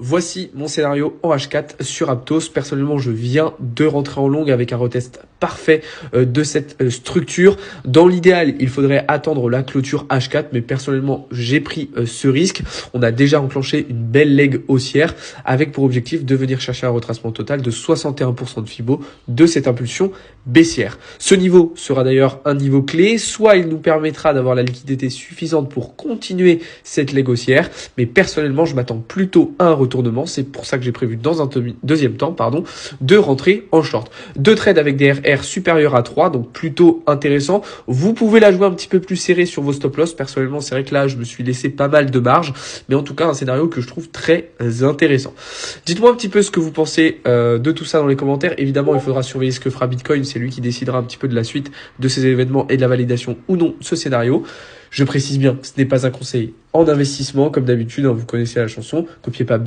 Voici mon scénario en H4 sur Aptos. Personnellement, je viens de rentrer en longue avec un retest parfait de cette structure. Dans l'idéal, il faudrait attendre la clôture H4, mais personnellement, j'ai pris ce risque. On a déjà enclenché une belle leg haussière avec pour objectif de venir chercher un retracement total de 61% de Fibo de cette impulsion baissière. Ce niveau sera d'ailleurs un niveau clé. Soit il nous permettra d'avoir la liquidité suffisante pour continuer cette leg haussière, mais personnellement, je m'attends plutôt à un retournement. C'est pour ça que j'ai prévu dans un deuxième temps de rentrer en short. Deux trades avec des RR supérieurs à 3, donc plutôt intéressant. Vous pouvez la jouer un petit peu plus serré sur vos stop loss. Personnellement, c'est vrai que là, je me suis laissé pas mal de marge, mais en tout cas, un scénario que je trouve très intéressant. Dites-moi un petit peu ce que vous pensez de tout ça dans les commentaires. Évidemment, il faudra surveiller ce que fera Bitcoin. C'est lui qui décidera un petit peu de la suite de ces événements et de la validation ou non ce scénario. Je précise bien que ce n'est pas un conseil en investissement. Comme d'habitude, hein, vous connaissez la chanson. Copiez pas